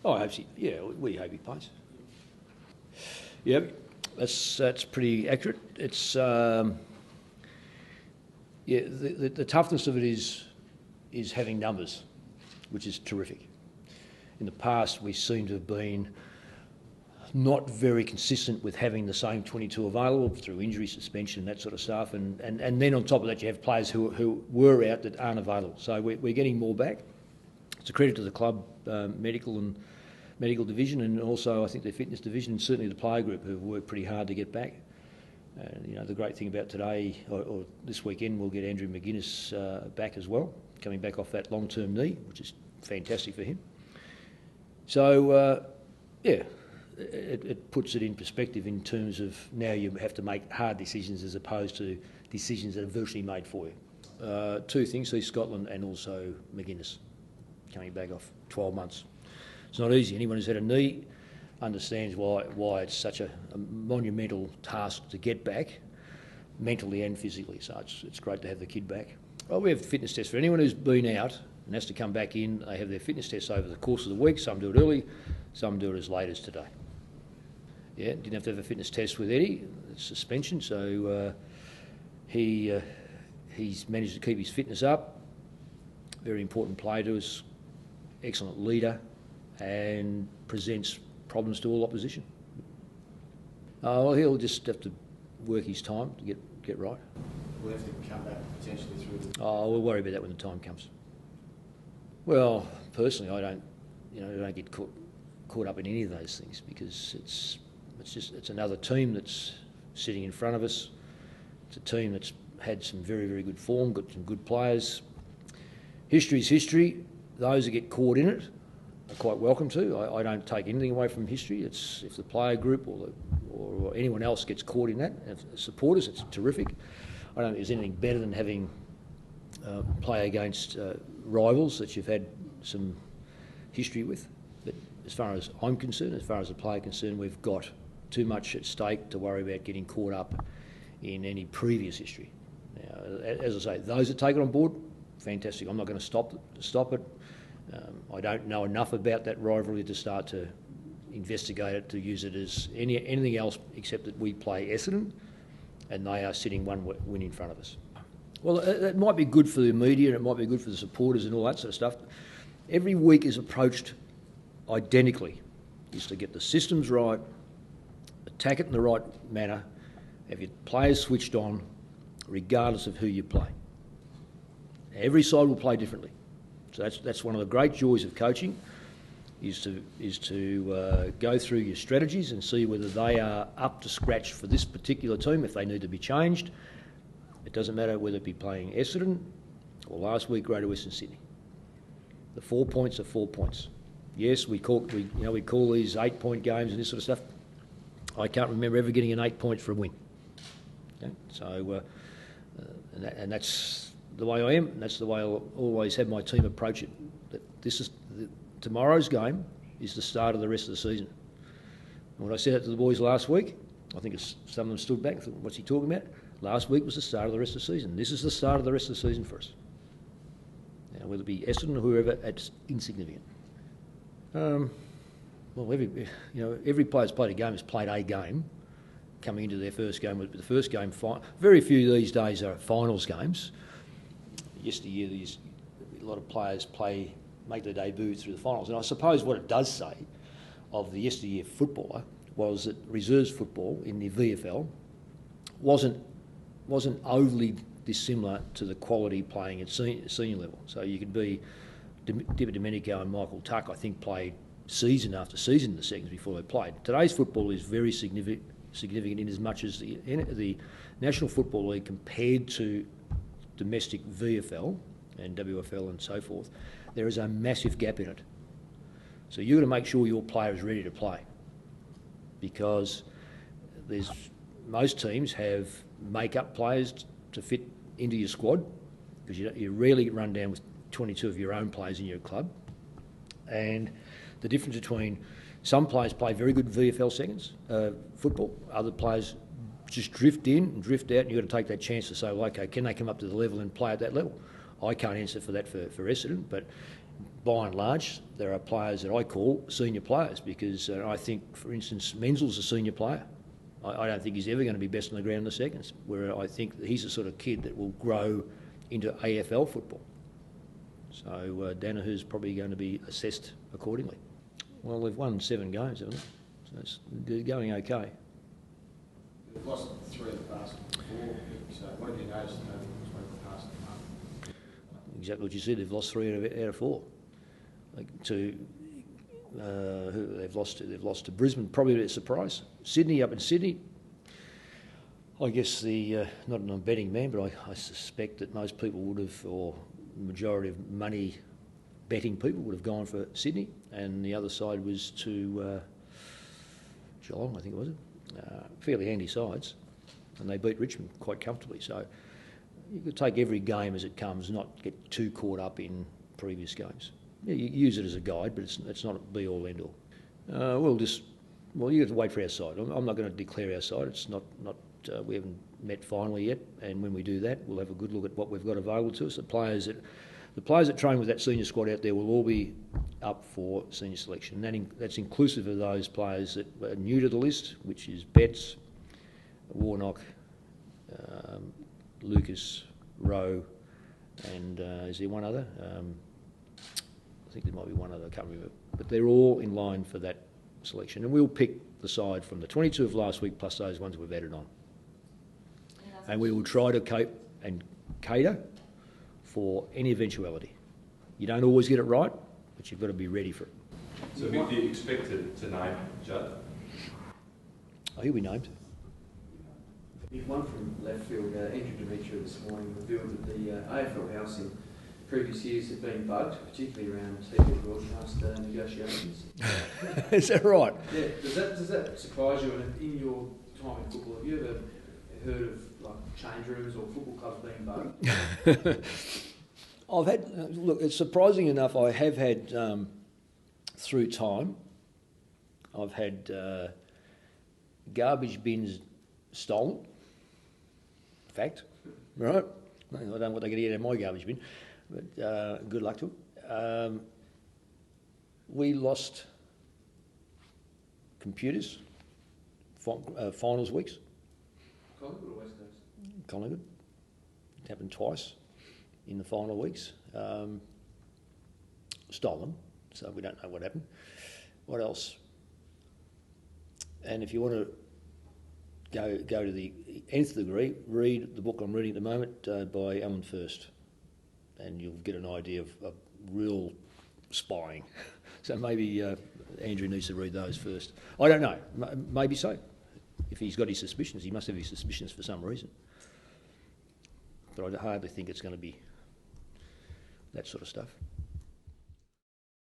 Oh, I hope yeah, we hope he plays. Yeah, that's pretty accurate. It's the toughness of it is having numbers, which is terrific. In the past, we seem to have been not very consistent with having the same 22 available through injury, suspension, that sort of stuff, and then on top of that you have players who were out that aren't available. So we're getting more back. It's a credit to the club medical division, and also I think the fitness division, and certainly the player group, who've worked pretty hard to get back. The great thing about today or this weekend, we'll get Andrew McGuinness back as well, coming back off that long-term knee, which is fantastic for him. So it puts it in perspective in terms of now you have to make hard decisions as opposed to decisions that are virtually made for you. Two things: see Scotland and also McGuinness coming back off 12 months. It's not easy. Anyone who's had a knee understands why it's such a monumental task to get back, mentally and physically. So it's great to have the kid back. Well, we have fitness tests for anyone who's been out and has to come back in. They have their fitness tests over the course of the week. Some do it early, some do it as late as today. Yeah, didn't have to have a fitness test with Eddie. It's suspension, so he's managed to keep his fitness up. Very important player to us, excellent leader, and presents problems to all opposition. Well, he'll just have to work his time to get right. We'll have to come back potentially through the... We'll worry about that when the time comes. Well, personally, I don't get caught up in any of those things, because it's another team that's sitting in front of us. It's a team that's had some very, very good form, got some good players. History's history. Those that get caught in it are quite welcome to. I don't take anything away from history. It's if the player group or anyone else gets caught in that, and supporters, it's terrific. I don't think there's anything better than having play against rivals that you've had some history with. But as far as I'm concerned, as far as the player concerned, we've got too much at stake to worry about getting caught up in any previous history. Now, as I say, those that take it on board, fantastic. I'm not going to stop it. I don't know enough about that rivalry to start to investigate it, to use it as anything else except that we play Essendon and they are sitting one win in front of us. Well, it might be good for the media, it might be good for the supporters and all that sort of stuff. Every week is approached identically, is to get the systems right, attack it in the right manner, have your players switched on, regardless of who you play. Every side will play differently. So that's one of the great joys of coaching, is to go through your strategies and see whether they are up to scratch for this particular team, if they need to be changed. It doesn't matter whether it be playing Essendon or last week Greater Western Sydney. The 4 points are 4 points. Yes, we call these 8-point games and this sort of stuff. I can't remember ever getting an 8 points for a win. Okay? So, and that's the way I am, and that's the way I'll always have my team approach it. That tomorrow's game is the start of the rest of the season. And when I said that to the boys last week, I think some of them stood back and thought, what's he talking about? Last week was the start of the rest of the season. This is the start of the rest of the season for us. Now, whether it be Essendon or whoever, it's insignificant. Well, every player's played a game has played a game coming into their first game. But the first game, very few these days are finals games. Yesteryear, a lot of players make their debut through the finals. And I suppose what it does say of the yesteryear footballer was that reserves football in the VFL wasn't overly dissimilar to the quality playing at senior level. So you could be Dipper Domenico and Michael Tuck, I think, played season after season in the seconds before they played. Today's football is very significant in as much as the National Football League compared to domestic VFL and WFL and so forth, there is a massive gap in it. So you've got to make sure your player is ready to play, because most teams have make-up players to fit into your squad, because you rarely run down with 22 of your own players in your club. And the difference between some players play very good VFL seconds football, other players just drift in and drift out, and you've got to take that chance to say, well, okay, can they come up to the level and play at that level? I can't answer for that for Essendon, but by and large, there are players that I call senior players because I think, for instance, Menzel's a senior player. I don't think he's ever going to be best on the ground in the seconds, where I think he's the sort of kid that will grow into AFL football. So Danaher's probably going to be assessed accordingly. Well, they've won 7 games, haven't they? So they're going okay. They've lost 3 of the past 4, so what have you noticed over the past month? Exactly what you said, they've lost 3 out of 4. Who they've lost to Brisbane, probably a surprise. Sydney, up in Sydney, I guess not an betting man, but I suspect that most people would have, or the majority of money betting people would have gone for Sydney, and the other side was to Geelong, I think it was. Fairly handy sides, and they beat Richmond quite comfortably. So you could take every game as it comes, not get too caught up in previous games. Yeah, you use it as a guide, but it's not a be-all, end-all. You have to wait for our side. I'm not going to declare our side. It's not. We haven't met finally yet, and when we do that, we'll have a good look at what we've got available to us. The players that train with that senior squad out there will all be up for senior selection. That's inclusive of those players that are new to the list, which is Betts, Warnock, Lucas, Rowe, and is there one other? I think there might be one other, I can't remember. But they're all in line for that selection. And we'll pick the side from the 22 of last week plus those ones we've added on. And we will try to cater for any eventuality. You don't always get it right, but you've got to be ready for it. So do you expect to name Judd? Oh, he'll be named. One from left field, Andrew Demetrio this morning revealed that the AFL House in previous years have been bugged, particularly around TV broadcast negotiations. Is that right? Yeah. Does that surprise you? And in your time in football, have you ever heard of like change rooms or football clubs being bugged? I've had, look, it's surprising enough, I have had, through time, I've had garbage bins stolen. Fact, right? I don't know what they're going to get out of my garbage bin, but good luck to them. We lost computers, finals weeks. Collingwood or West Coast? Collingwood. It happened twice in the final weeks. Stolen, so we don't know what happened. What else? And if you want to go to the nth degree, read the book I'm reading at the moment by Alan First, and you'll get an idea of real spying. So maybe Andrew needs to read those first. I don't know, maybe so. If he's got his suspicions, he must have his suspicions for some reason. But I hardly think it's going to be that sort of stuff.